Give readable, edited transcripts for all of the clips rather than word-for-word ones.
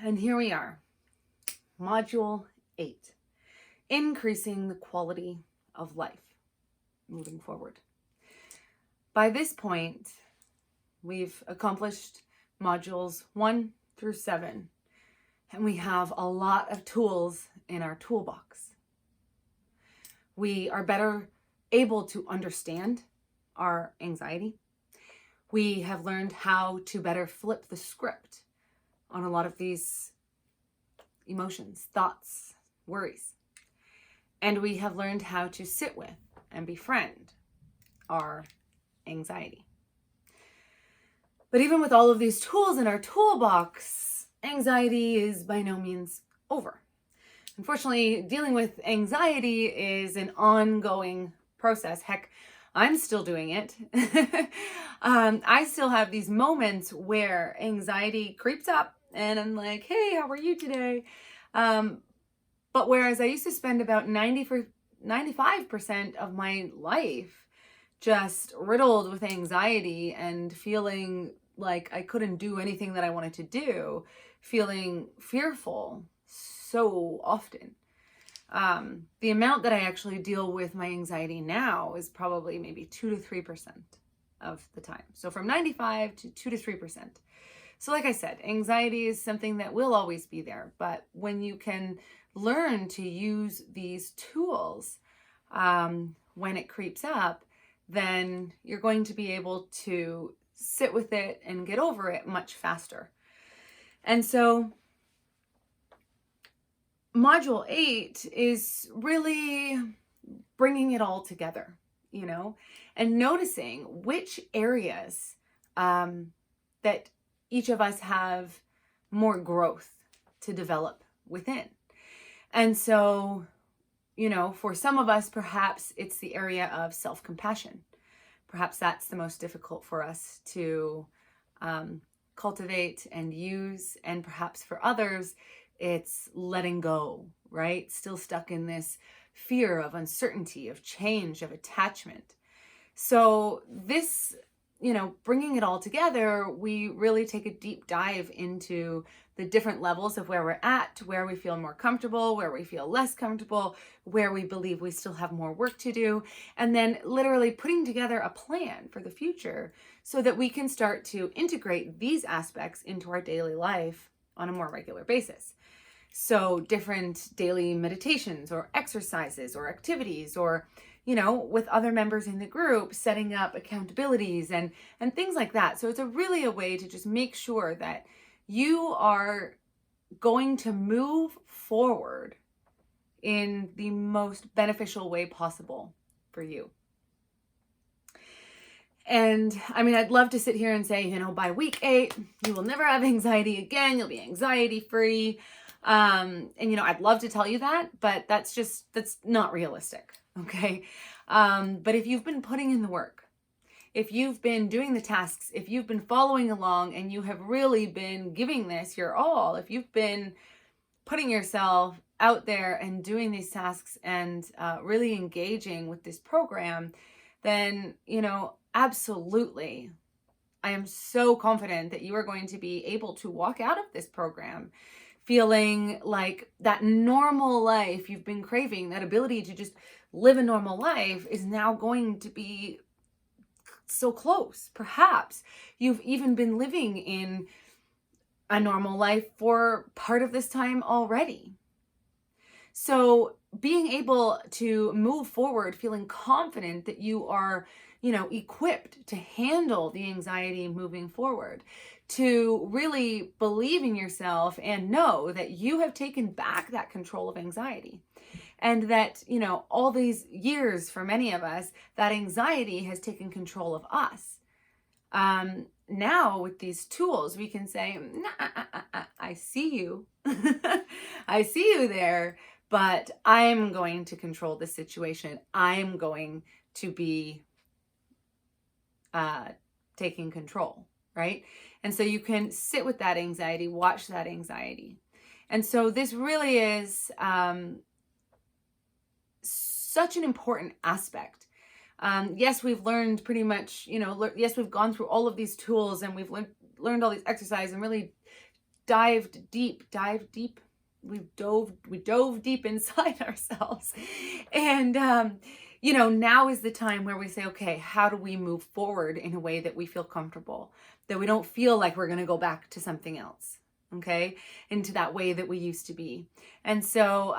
And here we are, Module 8, increasing the quality of life moving forward. By this point, we've accomplished modules 1 through 7, and we have a lot of tools in our toolbox. We are better able to understand our anxiety. We have learned how to better flip the script on a lot of these emotions, thoughts, worries. And we have learned how to sit with and befriend our anxiety. But even with all of these tools in our toolbox, anxiety is by no means over. Unfortunately, dealing with anxiety is an ongoing process. Heck, I'm still doing it. I still have these moments where anxiety creeps up and I'm like, hey, how are you today? But whereas I used to spend about 95% of my life just riddled with anxiety and feeling like I couldn't do anything that I wanted to do, feeling fearful so often. The amount that I actually deal with my anxiety now is probably maybe 2 to 3% of the time. So from 95 to 2 to 3%. So like I said, anxiety is something that will always be there. But when you can learn to use these tools when it creeps up, then you're going to be able to sit with it and get over it much faster. And so Module 8 is really bringing it all together, and noticing which areas that each of us have more growth to develop within. And so, for some of us, perhaps it's the area of self-compassion. Perhaps that's the most difficult for us to cultivate and use. And perhaps for others, it's letting go, right? Still stuck in this fear of uncertainty, of change, of attachment. So this, bringing it all together, we really take a deep dive into the different levels of where we're at, where we feel more comfortable, where we feel less comfortable, where we believe we still have more work to do, and then literally putting together a plan for the future so that we can start to integrate these aspects into our daily life on a more regular basis. So different daily meditations or exercises or activities, or with other members in the group, setting up accountabilities and things like that. So it's really a way to just make sure that you are going to move forward in the most beneficial way possible for you. And I'd love to sit here and say, by week 8, you will never have anxiety again. You'll be anxiety free. I'd love to tell you that, but that's not realistic. Okay. But if you've been putting in the work, if you've been doing the tasks, if you've been following along and you have really been giving this your all, if you've been putting yourself out there and doing these tasks and really engaging with this program, then, absolutely, I am so confident that you are going to be able to walk out of this program feeling like that normal life you've been craving, that ability to just live a normal life, is now going to be so close. Perhaps you've even been living in a normal life for part of this time already. So being able to move forward, feeling confident that you are, equipped to handle the anxiety moving forward, to really believe in yourself and know that you have taken back that control of anxiety. And that, all these years for many of us, that anxiety has taken control of us. Now with these tools, we can say, I see you. I see you there, but I'm going to control the situation. I'm going to be taking control, right? And so you can sit with that anxiety, watch that anxiety. And so this really is such an important aspect. Yes, we've learned pretty much, yes, we've gone through all of these tools and we've learned all these exercises and really dived deep. We dove deep inside ourselves. And, now is the time where we say, okay, how do we move forward in a way that we feel comfortable, that we don't feel like we're going to go back to something else, okay, into that way that we used to be. And so,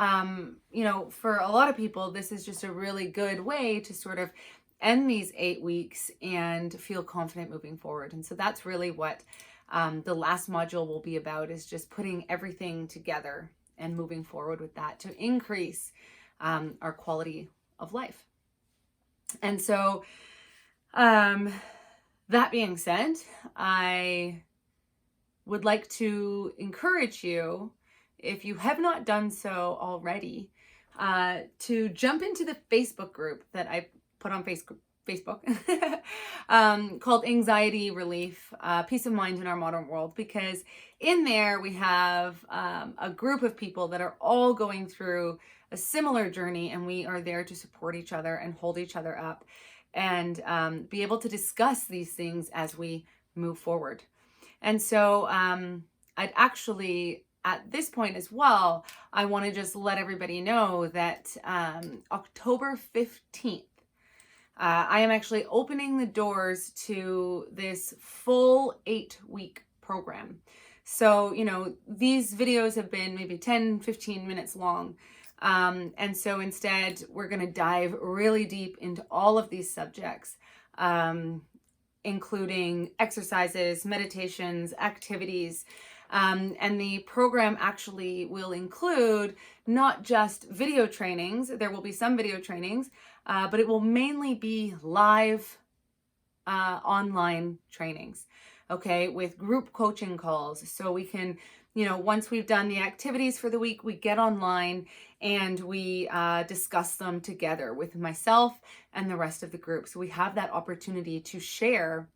for a lot of people, this is just a really good way to sort of end these 8 weeks and feel confident moving forward. And so that's really what the last module will be about, is just putting everything together and moving forward with that to increase our quality of life. And so that being said, I would like to encourage you, if you have not done so already, to jump into the Facebook group that I put on Facebook called Anxiety Relief, Peace of Mind in Our Modern World, because in there we have a group of people that are all going through a similar journey, and we are there to support each other and hold each other up and be able to discuss these things as we move forward. And so I'd actually, at this point as well, I want to just let everybody know that October 15th, I am actually opening the doors to this full 8-week program. So, these videos have been maybe 10, 15 minutes long. And so instead, we're going to dive really deep into all of these subjects, including exercises, meditations, activities. And the program actually will include not just video trainings. There will be some video trainings, but it will mainly be live online trainings, okay, with group coaching calls. So we can, once we've done the activities for the week, we get online and we discuss them together with myself and the rest of the group. So we have that opportunity to share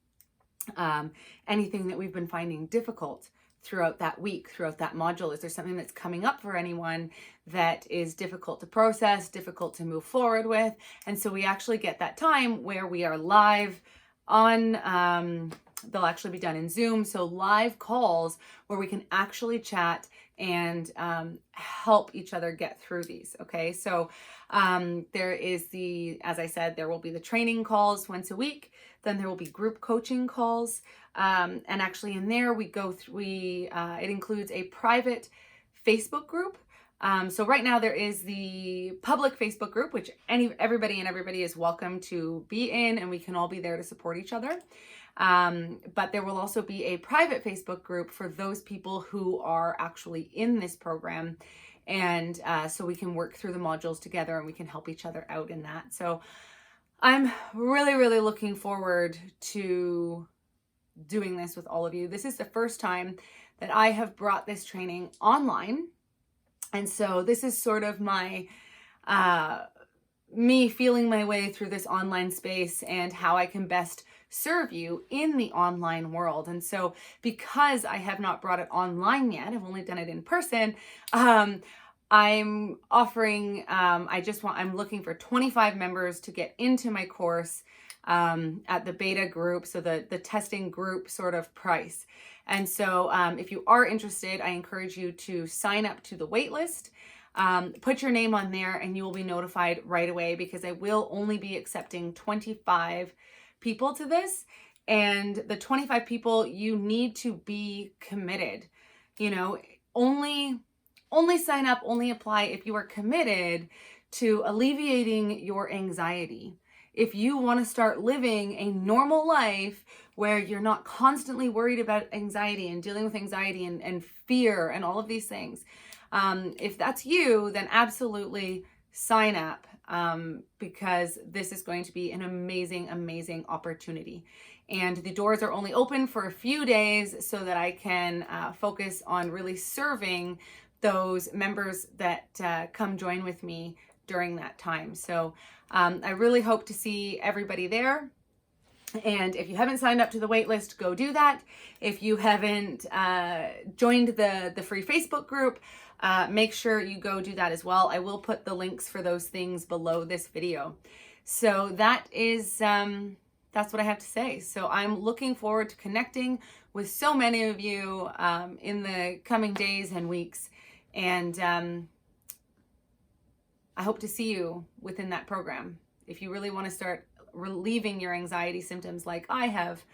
anything that we've been finding difficult throughout that week, throughout that module. Is there something that's coming up for anyone that is difficult to process, difficult to move forward with? And so we actually get that time where we are live on, they'll actually be done in Zoom. So live calls where we can actually chat and help each other get through these. Okay. So there is as I said, there will be the training calls once a week. Then there will be group coaching calls. And actually in there we go through, it includes a private Facebook group. So right now there is the public Facebook group, which everybody is welcome to be in, and we can all be there to support each other. But there will also be a private Facebook group for those people who are actually in this program. And so we can work through the modules together and we can help each other out in that. So I'm really, really looking forward to doing this with all of you. This is the first time that I have brought this training online. And so this is sort of my, me feeling my way through this online space and how I can best serve you in the online world. And so because I have not brought it online yet, I've only done it in person, I'm offering, I'm looking for 25 members to get into my course at the beta group, so the testing group sort of price. And so if you are interested, I encourage you to sign up to the wait list. Put your name on there and you will be notified right away, because I will only be accepting 25 people to this. And the 25 people, you need to be committed. Only sign up, only apply if you are committed to alleviating your anxiety. If you want to start living a normal life where you're not constantly worried about anxiety and dealing with anxiety and fear and all of these things, if that's you, then absolutely sign up, because this is going to be an amazing, amazing opportunity. And the doors are only open for a few days so that I can focus on really serving those members that come join with me during that time. So I really hope to see everybody there. And if you haven't signed up to the wait list, go do that. If you haven't joined the free Facebook group, make sure you go do that as well. I will put the links for those things below this video. So that is that's what I have to say. So I'm looking forward to connecting with so many of you in the coming days and weeks. And I hope to see you within that program. If you really want to start relieving your anxiety symptoms like I have,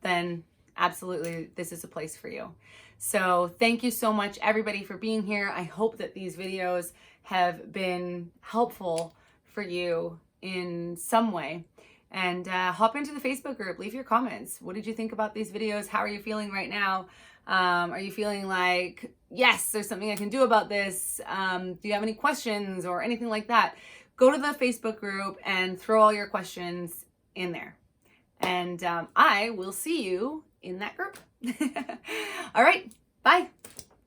then absolutely this is a place for you. So thank you so much, everybody, for being here. I hope that these videos have been helpful for you in some way. And hop into the Facebook group, leave your comments. What did you think about these videos? How are you feeling right now? Are you feeling like, yes, there's something I can do about this? Do you have any questions or anything like that? Go to the Facebook group and throw all your questions in there. And I will see you in that group. All right, bye.